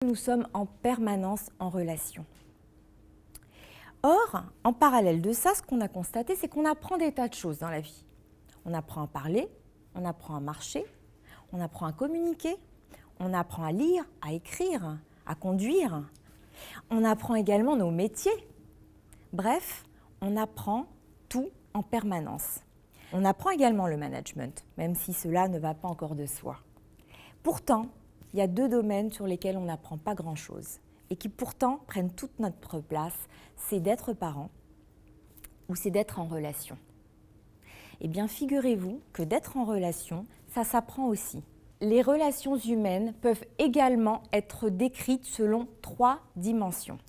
Nous sommes en permanence en relation. Or, en parallèle de ça, ce qu'on a constaté, c'est qu'on apprend des tas de choses dans la vie. On apprend à parler, on apprend à marcher, on apprend à communiquer, on apprend à lire, à écrire, à conduire. On apprend également nos métiers. Bref, on apprend tout en permanence. On apprend également le management, même si cela ne va pas encore de soi. Pourtant, il y a deux domaines sur lesquels on n'apprend pas grand-chose et qui pourtant prennent toute notre place, c'est d'être parent ou c'est d'être en relation. Eh bien, figurez-vous que d'être en relation, ça s'apprend aussi. Les relations humaines peuvent également être décrites selon 3 dimensions.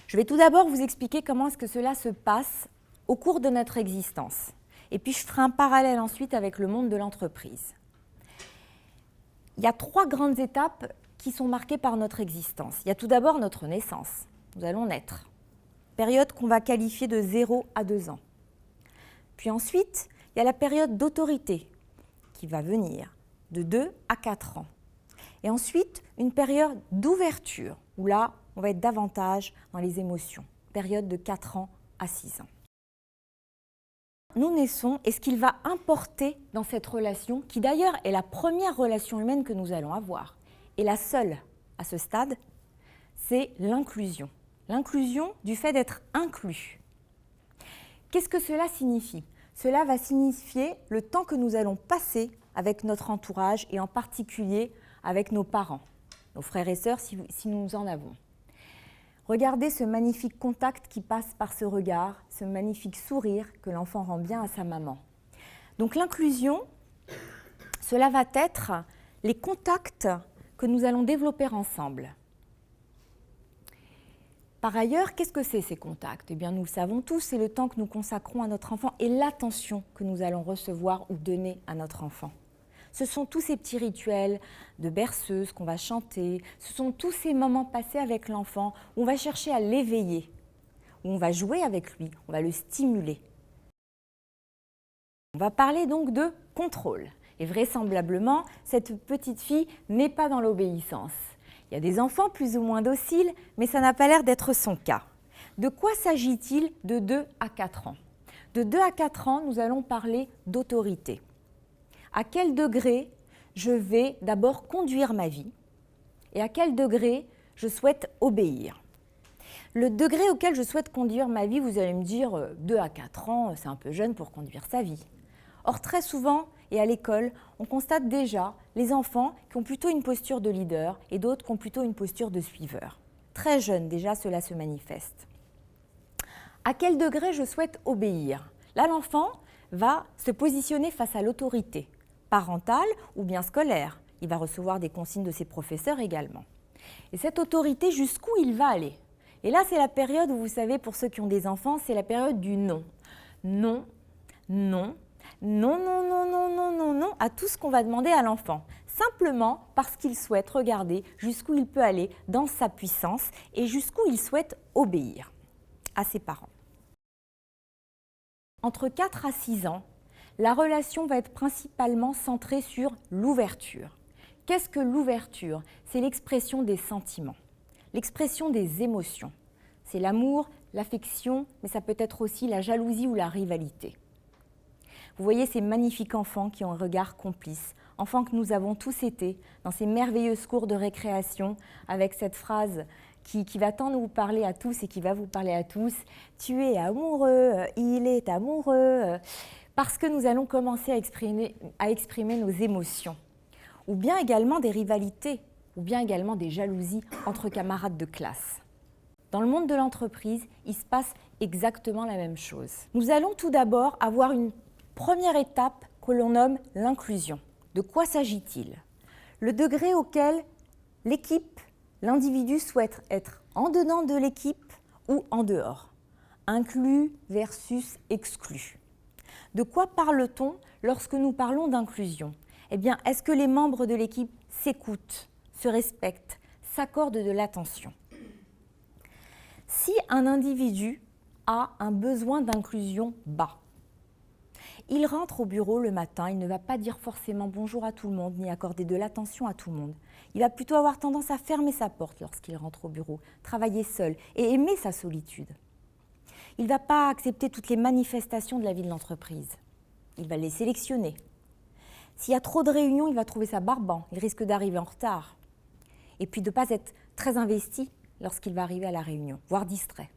Je vais tout d'abord vous expliquer comment est-ce que cela se passe au cours de notre existence. Et puis, je ferai un parallèle ensuite avec le monde de l'entreprise. Il y a 3 grandes étapes qui sont marquées par notre existence. Il y a tout d'abord notre naissance. Nous allons naître. Période qu'on va qualifier de 0 à 2 ans. Puis ensuite, il y a la période d'autorité qui va venir de 2 à 4 ans. Et ensuite, une période d'ouverture où là, on va être davantage dans les émotions. Période de 4 ans à 6 ans. Nous naissons et ce qu'il va importer dans cette relation, qui d'ailleurs est la première relation humaine que nous allons avoir, et la seule à ce stade, c'est l'inclusion. L'inclusion du fait d'être inclus. Qu'est-ce que cela signifie? Cela va signifier le temps que nous allons passer avec notre entourage et en particulier avec nos parents, nos frères et sœurs si nous en avons. Regardez ce magnifique contact qui passe par ce regard, ce magnifique sourire que l'enfant rend bien à sa maman. Donc l'inclusion, cela va être les contacts que nous allons développer ensemble. Par ailleurs, qu'est-ce que c'est ces contacts? Eh bien, nous le savons tous, c'est le temps que nous consacrons à notre enfant et l'attention que nous allons recevoir ou donner à notre enfant. Ce sont tous ces petits rituels de berceuse qu'on va chanter, ce sont tous ces moments passés avec l'enfant où on va chercher à l'éveiller, où on va jouer avec lui, on va le stimuler. On va parler donc de contrôle. Et vraisemblablement, cette petite fille n'est pas dans l'obéissance. Il y a des enfants plus ou moins dociles, mais ça n'a pas l'air d'être son cas. De quoi s'agit-il de 2 à 4 ans? De 2 à 4 ans, nous allons parler d'autorité. À quel degré je vais d'abord conduire ma vie et à quel degré je souhaite obéir. Le degré auquel je souhaite conduire ma vie, vous allez me dire 2 à 4 ans, c'est un peu jeune pour conduire sa vie. Or, très souvent, et à l'école, on constate déjà les enfants qui ont plutôt une posture de leader et d'autres qui ont plutôt une posture de suiveur. Très jeune, déjà, cela se manifeste. À quel degré je souhaite obéir? Là, l'enfant va se positionner face à l'autorité parentale ou bien scolaire. Il va recevoir des consignes de ses professeurs également. Et cette autorité, jusqu'où il va aller? Et là, c'est la période où, vous savez, pour ceux qui ont des enfants, c'est la période du non. Non, non, non, non, non, non, non, non, non, à tout ce qu'on va demander à l'enfant. Simplement parce qu'il souhaite regarder jusqu'où il peut aller dans sa puissance et jusqu'où il souhaite obéir à ses parents. Entre 4 à 6 ans, la relation va être principalement centrée sur l'ouverture. Qu'est-ce que l'ouverture? C'est l'expression des sentiments, l'expression des émotions. C'est l'amour, l'affection, mais ça peut être aussi la jalousie ou la rivalité. Vous voyez ces magnifiques enfants qui ont un regard complice, enfants que nous avons tous été dans ces merveilleuses cours de récréation avec cette phrase qui va tant nous parler à tous et qui va vous parler à tous. Tu es amoureux, il est amoureux, parce que nous allons commencer à exprimer nos émotions. Ou bien également des rivalités, ou bien également des jalousies entre camarades de classe. Dans le monde de l'entreprise, il se passe exactement la même chose. Nous allons tout d'abord avoir une première étape que l'on nomme l'inclusion. De quoi s'agit-il? Le degré auquel l'équipe, l'individu souhaite être en dedans de l'équipe ou en dehors. Inclus versus exclu. De quoi parle-t-on lorsque nous parlons d'inclusion? Eh bien, est-ce que les membres de l'équipe s'écoutent, se respectent, s'accordent de l'attention? Si un individu a un besoin d'inclusion bas, Il rentre au bureau le matin, il ne va pas dire forcément bonjour à tout le monde, ni accorder de l'attention à tout le monde. Il va plutôt avoir tendance à fermer sa porte lorsqu'il rentre au bureau, travailler seul et aimer sa solitude. Il ne va pas accepter toutes les manifestations de la vie de l'entreprise. Il va les sélectionner. S'il y a trop de réunions, il va trouver ça barbant, il risque d'arriver en retard. Et puis de ne pas être très investi lorsqu'il va arriver à la réunion, voire distrait.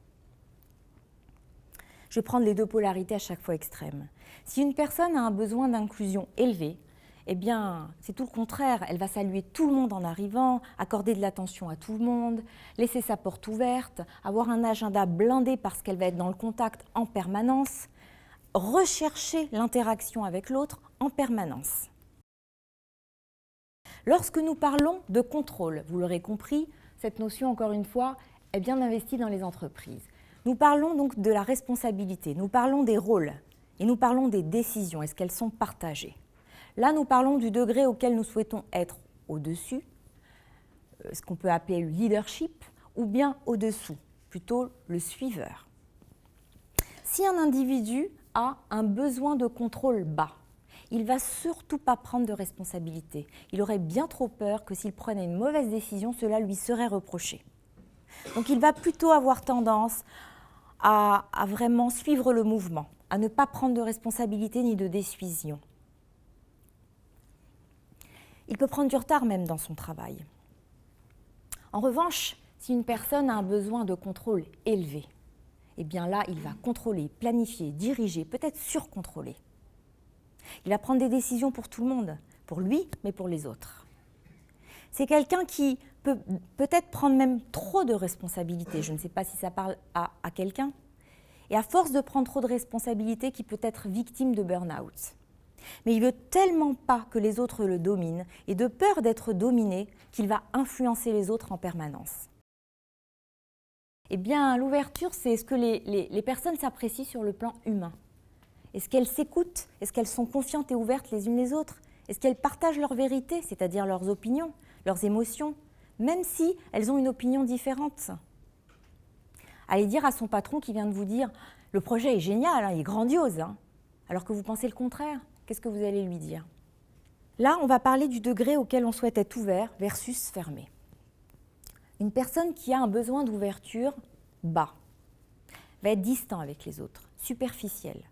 Je vais prendre les deux polarités à chaque fois extrêmes. Si une personne a un besoin d'inclusion élevé, eh bien, c'est tout le contraire. Elle va saluer tout le monde en arrivant, accorder de l'attention à tout le monde, laisser sa porte ouverte, avoir un agenda blindé parce qu'elle va être dans le contact en permanence, rechercher l'interaction avec l'autre en permanence. Lorsque nous parlons de contrôle, vous l'aurez compris, cette notion, encore une fois, est bien investie dans les entreprises. Nous parlons donc de la responsabilité, nous parlons des rôles et nous parlons des décisions. Est-ce qu'elles sont partagées ? Là, nous parlons du degré auquel nous souhaitons être au-dessus, ce qu'on peut appeler le leadership, ou bien au-dessous, plutôt le suiveur. Si un individu a un besoin de contrôle bas, il ne va surtout pas prendre de responsabilité. Il aurait bien trop peur que s'il prenait une mauvaise décision, cela lui serait reproché. Donc il va plutôt avoir tendance à vraiment suivre le mouvement, à ne pas prendre de responsabilité ni de décision. Il peut prendre du retard même dans son travail. En revanche, si une personne a un besoin de contrôle élevé, eh bien là, il va contrôler, planifier, diriger, peut-être surcontrôler. Il va prendre des décisions pour tout le monde, pour lui, mais pour les autres. C'est quelqu'un qui peut peut-être prendre même trop de responsabilités. Je ne sais pas si ça parle à quelqu'un. Et à force de prendre trop de responsabilités, qui peut être victime de burn-out. Mais il ne veut tellement pas que les autres le dominent et de peur d'être dominé qu'il va influencer les autres en permanence. Eh bien, l'ouverture, c'est est-ce que les personnes s'apprécient sur le plan humain ? Est-ce qu'elles s'écoutent ? Est-ce qu'elles sont confiantes et ouvertes les unes les autres ? Est-ce qu'elles partagent leur vérité, c'est-à-dire leurs opinions, leurs émotions, même si elles ont une opinion différente ? Allez dire à son patron qui vient de vous dire « le projet est génial, hein, il est grandiose hein », alors que vous pensez le contraire. Qu'est-ce que vous allez lui dire ? Là, on va parler du degré auquel on souhaite être ouvert versus fermé. Une personne qui a un besoin d'ouverture bas va être distant avec les autres, superficielle.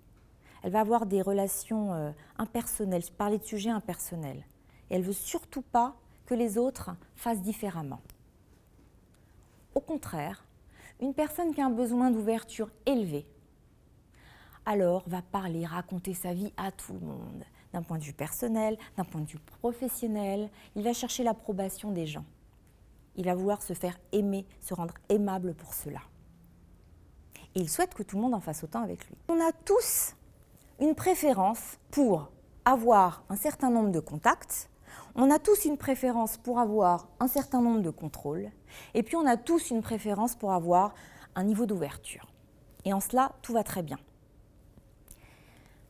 Elle va avoir des relations impersonnelles, parler de sujets impersonnels. Et elle ne veut surtout pas que les autres fassent différemment. Au contraire, une personne qui a un besoin d'ouverture élevé, alors va parler, raconter sa vie à tout le monde, d'un point de vue personnel, d'un point de vue professionnel. Il va chercher l'approbation des gens. Il va vouloir se faire aimer, se rendre aimable pour cela. Et il souhaite que tout le monde en fasse autant avec lui. On a tous une préférence pour avoir un certain nombre de contacts, on a tous une préférence pour avoir un certain nombre de contrôles, et puis on a tous une préférence pour avoir un niveau d'ouverture. Et en cela, tout va très bien.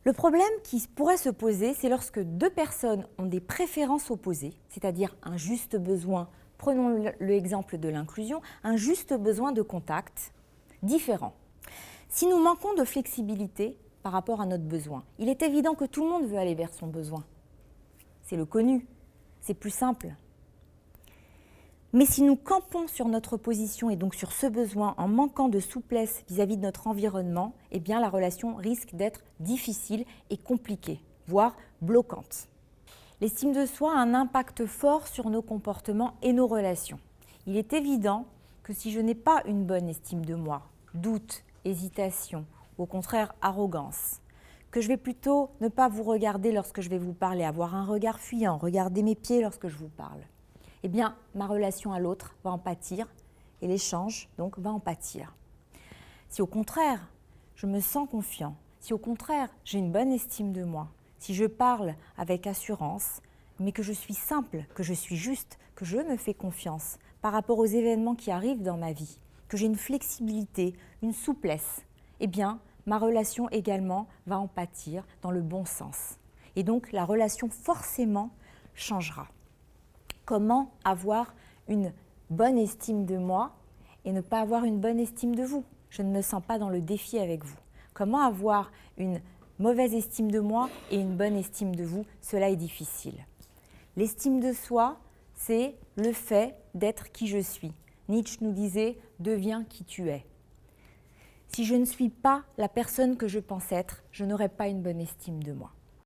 Le problème qui pourrait se poser, c'est lorsque deux personnes ont des préférences opposées, c'est-à-dire un juste besoin, prenons l'exemple de l'inclusion, un juste besoin de contact différent. Si nous manquons de flexibilité par rapport à notre besoin, il est évident que tout le monde veut aller vers son besoin. C'est le connu, c'est plus simple. Mais si nous campons sur notre position et donc sur ce besoin en manquant de souplesse vis-à-vis de notre environnement, eh bien la relation risque d'être difficile et compliquée, voire bloquante. L'estime de soi a un impact fort sur nos comportements et nos relations. Il est évident que si je n'ai pas une bonne estime de moi, doute, hésitation, ou au contraire arrogance, que je vais plutôt ne pas vous regarder lorsque je vais vous parler, avoir un regard fuyant, regarder mes pieds lorsque je vous parle, eh bien, ma relation à l'autre va en pâtir et l'échange, donc, va en pâtir. Si au contraire, je me sens confiant, si au contraire, j'ai une bonne estime de moi, si je parle avec assurance, mais que je suis simple, que je suis juste, que je me fais confiance par rapport aux événements qui arrivent dans ma vie, que j'ai une flexibilité, une souplesse, eh bien, ma relation également va en pâtir dans le bon sens. Et donc, la relation forcément changera. Comment avoir une bonne estime de moi et ne pas avoir une bonne estime de vous ? Je ne me sens pas dans le défi avec vous. Comment avoir une mauvaise estime de moi et une bonne estime de vous, cela est difficile. L'estime de soi, c'est le fait d'être qui je suis. Nietzsche nous disait « deviens qui tu es ». Si je ne suis pas la personne que je pense être, je n'aurai pas une bonne estime de moi.